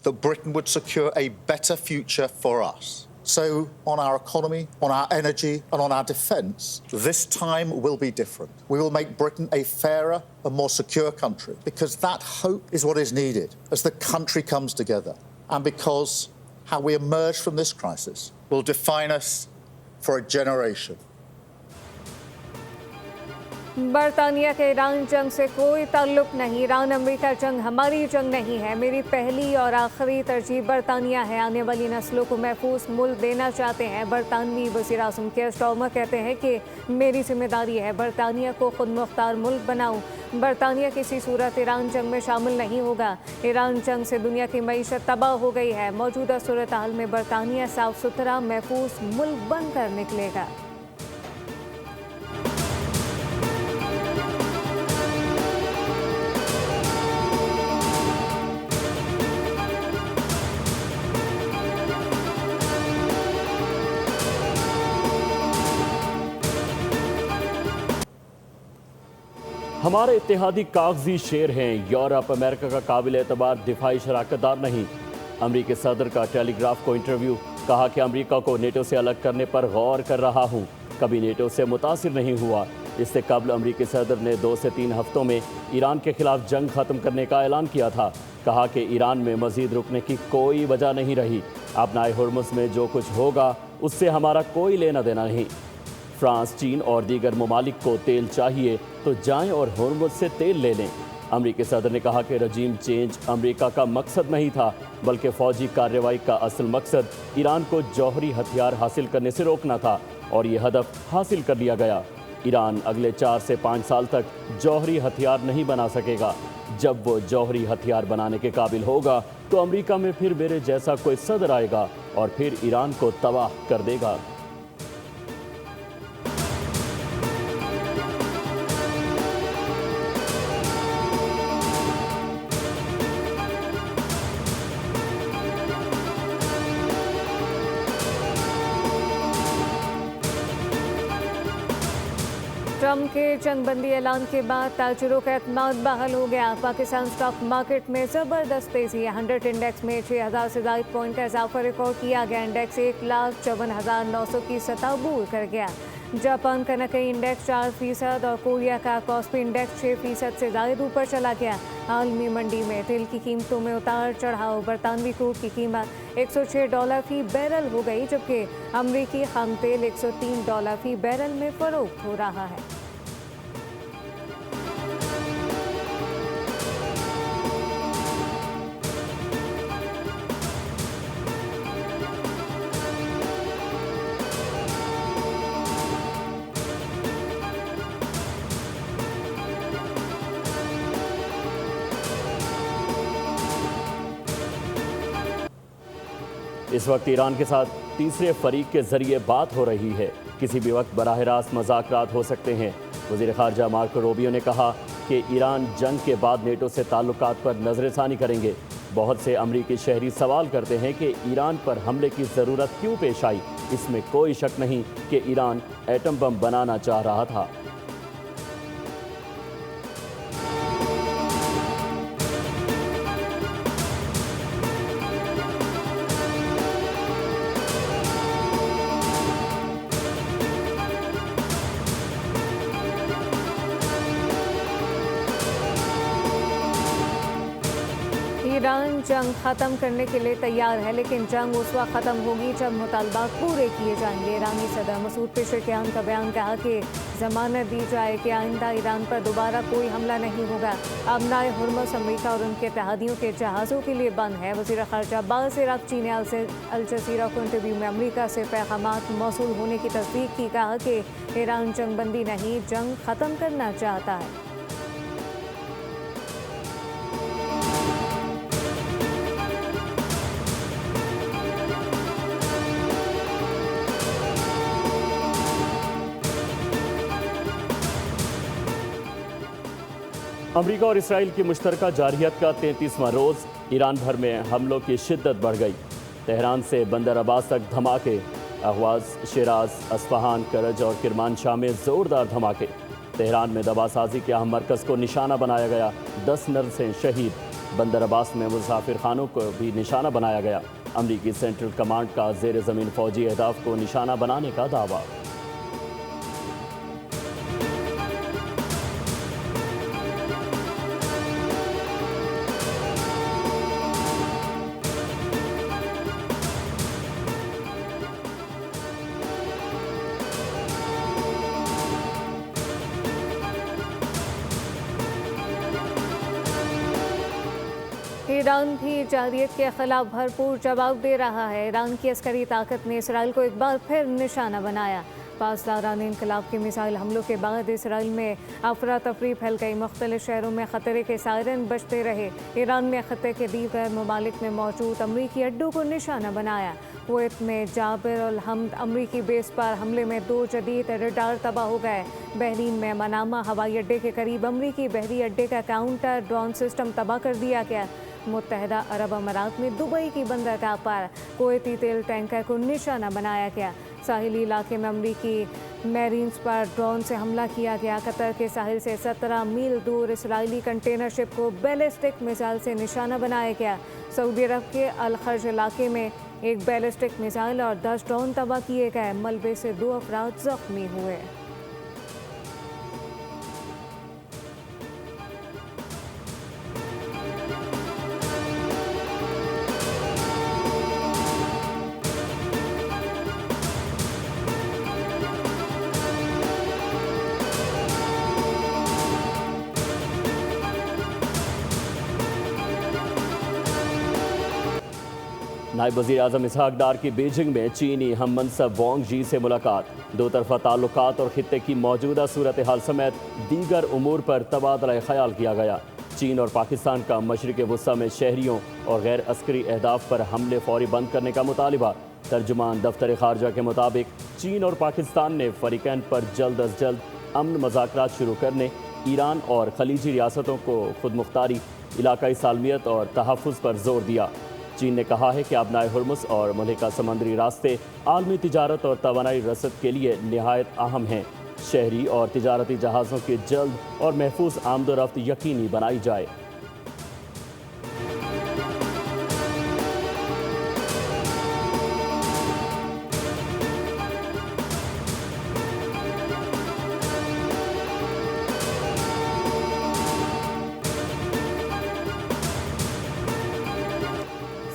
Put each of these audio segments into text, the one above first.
that Britain would secure a better future for us. So on our economy, on our energy and on our defence, this time will be different. We will make Britain a fairer and more secure country because that hope is what is needed as the country comes together and because how we emerge from this crisis will define us for a generation. बरतानिया के Iran जंग से कोई ताल्लुक नहीं। Iran America जंग हमारी जंग नहीं है। मेरी पहली और आखिरी तरजीह बरतानिया है। आने वाली नस्लों को महफूज मुल्क देना चाहते हैं। बरतानवी वज़ीर आज़म केयर स्टारमर कहते हैं कि मेरी जिम्मेदारी है बरतानिया को खुद मुख्तार मुल्क बनाऊं। बरतानिया किसी सूरत ईरान जंग में शामिल नहीं होगा। ईरान जंग से दुनिया की मईशत तबाह हो गई है। मौजूदा सूरत हाल में बरतानिया साफ सुथरा महफूज मुल्क बनकर निकलेगा। हमारे इत्तेहादी कागजी शेर हैं। यूरोप अमेरिका का काबिल एतबार दिफाई शराकतदार नहीं। अमरीकी सदर का टेलीग्राफ को इंटरव्यू। कहा कि अमरीका को नेटो से अलग करने पर गौर कर रहा हूं। कभी नेटो से मुतासिर नहीं हुआ। इससे कबल अमरीकी सदर ने 2 से 3 हफ्तों में ईरान के खिलाफ जंग ख़त्म करने का ऐलान किया था। कहा कि ईरान में मज़ीद रुकने की कोई वजह नहीं रही। अपनाए हुर्मुज़ में जो कुछ होगा उससे हमारा कोई लेना देना नहीं। फ्रांस, चीन और दीगर ममालिक को तेल चाहिए तो जाएं और हुर्मुज़ से तेल ले लें। अमरीकी सदर ने कहा कि रजीम चेंज अमरीका का मकसद नहीं था बल्कि फ़ौजी कार्रवाई का असल मकसद ईरान को जौहरी हथियार हासिल करने से रोकना था और ये हदफ हासिल कर लिया गया। ईरान अगले 4 से 5 साल तक जौहरी हथियार नहीं बना सकेगा। जब वो जौहरी हथियार बनाने के काबिल होगा तो अमरीका में फिर मेरे जैसा कोई सदर आएगा और फिर ईरान को तबाह कर देगा। ट्रम्प के जंगबंदी ऐलान के बाद ताजरों का एतमाद बहाल हो गया। पाकिस्तान स्टॉक मार्केट में ज़बरदस्त तेजी है। 100 इंडेक्स में 6000 से ज़ायद पॉइंट का इजाफा रिकॉर्ड किया गया। इंडेक्स 1,54,900 की सतह अबूर कर गया। जापान का निक्केई इंडेक्स 4% और कोरिया का कॉस्पी इंडेक्स 6% से ज़ायद ऊपर चला गया। आलमी मंडी में तेल की कीमतों में उतार चढ़ाव। बरतानवी क्रूड की कीमत $106 फी बैरल हो गई जबकि अमरीकी खाम तेल $103 फी बैरल में फरोख्त हो रहा है। इस वक्त ईरान के साथ तीसरे फरीक के जरिए बात हो रही है। किसी भी वक्त बराह रास्त मुज़ाकरात हो सकते हैं। वज़ीर ख़ारजा मार्को रूबियो ने कहा कि ईरान जंग के बाद नेटो से ताल्लुकात पर नज़रसानी करेंगे। बहुत से अमरीकी शहरी सवाल करते हैं कि ईरान पर हमले की ज़रूरत क्यों पेश आई। इसमें कोई शक नहीं कि ईरान एटम बम बनाना चाह रहा था। ईरान जंग ख़त्म करने के लिए तैयार है लेकिन जंग उस वक्त ख़त्म होगी जब मुतालबात पूरे किए जाएंगे। ईरानी सदर मसूद पेशेकियान का बयान कहा कि ज़मानत दी जाए कि आइंदा ईरान पर दोबारा कोई हमला नहीं होगा। अबनाए हुर्मुज़ अमरीका और उनके इत्तेहादियों के जहाज़ों के लिए बंद है। वज़ीर ख़ारजा अब्बास अराग़ची ने अल जज़ीरा को इंटरव्यू में अमरीका से पैगामात मौसूल होने की तस्दीक की। कहा कि ईरान जंगबंदी नहीं, जंग ख़त्म करना चाहता है। अमरीका और इसराइल की मुश्तरका जारहियत का 33वां रोज़। ईरान भर में हमलों की शिद्दत बढ़ गई। तेहरान से बंदर अब्बास तक धमाके। अहवाज, शिराज, अस्फहान, करज और किरमानशाह में ज़ोरदार धमाके। तेहरान में दवासाजी के अहम मरकज़ को निशाना बनाया गया। 10 नर्सें शहीद। बंदर अब्बास में मुसाफिर खानों को भी निशाना बनाया गया। अमरीकी सेंट्रल कमांड का ज़ेर ज़मीन फौजी अहदाफ को निशाना बनाने का दावा। ईरान भी जारियत के खिलाफ भरपूर जवाब दे रहा है। ईरान की अस्करी ताकत ने इसराइल को एक बार फिर निशाना बनाया। पासदारान इनकलाब के मिसाइल हमलों के बाद इसराइल में अफरा तफरी फैल गई। मुख्तलिफ शहरों में खतरे के सायरन बजते रहे। ईरान ने खत्े के दीगर ममालिक में मौजूद अमरीकी अड्डों को निशाना बनाया। कुवैत में जाबिर अल हमद अमरीकी बेस पर हमले में 2 जदीद रडार तबाह हो गए। बहरीन में मनामा हवाई अड्डे के करीब अमरीकी बहरी अड्डे का काउंटर ड्रोन सिस्टम तबाह कर दिया गया। मुत्तहदा अरब अमारात में दुबई की बंदरगाह पर कुवैती तेल टैंकर को निशाना बनाया गया। साहिली इलाके में अमरीकी मैरीन्स पर ड्रोन से हमला किया गया। कतर के साहिल से 17 मील दूर इसराइली कंटेनर शिप को बैलिस्टिक मिसाइल से निशाना बनाया गया। सऊदी अरब के अल खर्ज इलाके में एक बैलिस्टिक मिसाइल और 10 ड्रोन तबाह किए गए। मलबे से 2 अफराद जख्मी हुए। नायब वज़ीर आज़म इसहाक डार की बीजिंग में चीनी हम मनसब वांग जी से मुलाकात। दो तरफ़ा ताल्लुकात और खित्ते की मौजूदा सूरत हाल समेत दीगर उमूर पर तबादला ख्याल किया गया। चीन और पाकिस्तान का मशरिक़ वुस्ता में शहरियों और गैर अस्करी अहदाफ पर हमले फौरी बंद करने का मुतालिबा। तर्जुमान दफ्तर खारजा के मुताबिक चीन और पाकिस्तान ने फ़रीक़ैन पर जल्द अज जल्द अमन मुज़ाकरात शुरू करने, ईरान और खलीजी रियासतों को खुद मुख्तारी, इलाकाई सालमियत और तहफ़्फ़ुज़ पर जोर दिया। चीन ने कहा है कि आबनाए हुर्मुज़ और मुल्हिका समंदरी रास्ते आलमी तिजारत और तवानाई रसद के लिए नहायत अहम हैं। शहरी और तिजारती जहाज़ों की जल्द और महफूज आमदोरफ्त यकीनी बनाई जाए।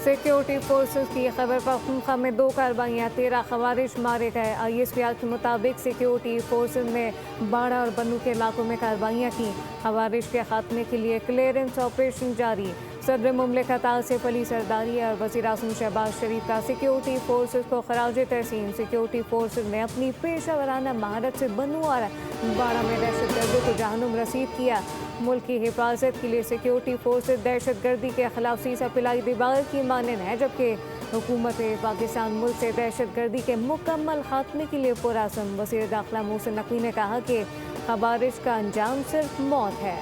सिक्योरिटी फोर्सेस की खबर पख्तूनख्वा में 2 कार्रवाइयाँ, 13 खवारिज मारे गए। ISPR के मुताबिक सिक्योरिटी फोर्सेस ने बाड़ा और बन्नू के इलाकों में कार्रवाइयाँ की। खवारिज के खात्मे के लिए क्लियरेंस ऑपरेशन जारी। सदर मुमलिकत आसिफ अली सरदारी और वज़ीर आज़म शहबाज शरीफ का सिक्योरिटी फोर्सेस को खराज तहसीन। सिक्योरिटी फोर्सेस ने अपनी पेशा वराना महारत से बन्नू और बाड़ा में दहशतगर्दों को जहन्नुम रसीद किया। मुल्क की हिफाजत के लिए सिक्योरिटी फोर्सेस दहशतगर्दी के खिलाफ सीसा पिलाई दीवार की मानन है, जबकि हुकूमत पाकिस्तान मुल्क से दहशतगर्दी के मुकम्मल खात्मे के लिए पुरअज़्म। वज़ीर दाखिला मोहसिन नकवी ने कहा कि खवारिज का अंजाम सिर्फ मौत है।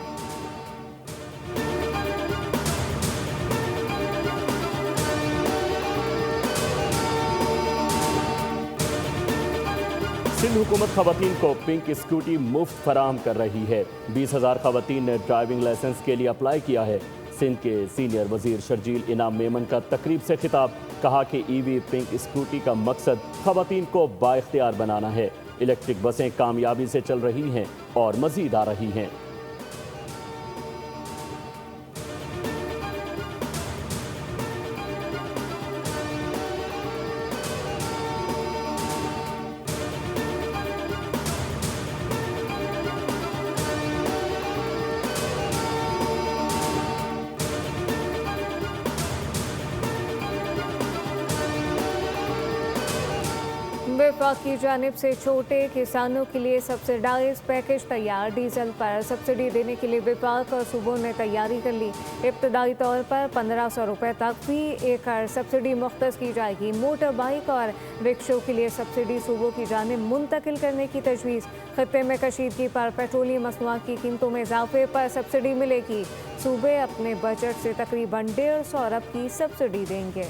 सिंध हुकूमत खवातीन को पिंक स्कूटी मुफ्त फराहम कर रही है। 20,000 खवातीन ने ड्राइविंग लाइसेंस के लिए अप्लाई किया है। सिंध के सीनियर वजीर शर्जील इनाम मेमन का तकरीब से खिताब, कहा कि ईवी पिंक स्कूटी का मकसद खवातीन को बाइख्तियार बनाना है। इलेक्ट्रिक बसें कामयाबी से चल रही हैं और मजीद आ रही हैं। वफाक की जानिब से छोटे किसानों के लिए सब्सिडाइज पैकेज तैयार। डीजल पर सब्सिडी देने के लिए वफाक और सूबों ने तैयारी कर ली। इब्तदाई तौर पर 1500 रुपये तक फी एकड़ सब्सिडी मुख्तस की जाएगी। मोटर बाइक और रिक्शों के लिए सब्सिडी सूबों की जानिब मुंतकिल करने की तजवीज़। खत्ते में कशीदगी पर पेट्रोलियम मसनूआत की कीमतों में इजाफे पर सब्सिडी मिलेगी। सूबे अपने बजट से तकरीबन 150 अरब की सब्सिडी देंगे।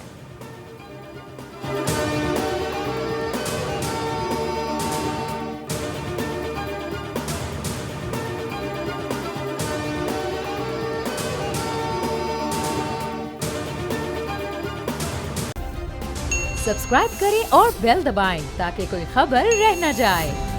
सब्सक्राइब करें और बेल दबाएं ताकि कोई खबर रह न जाए।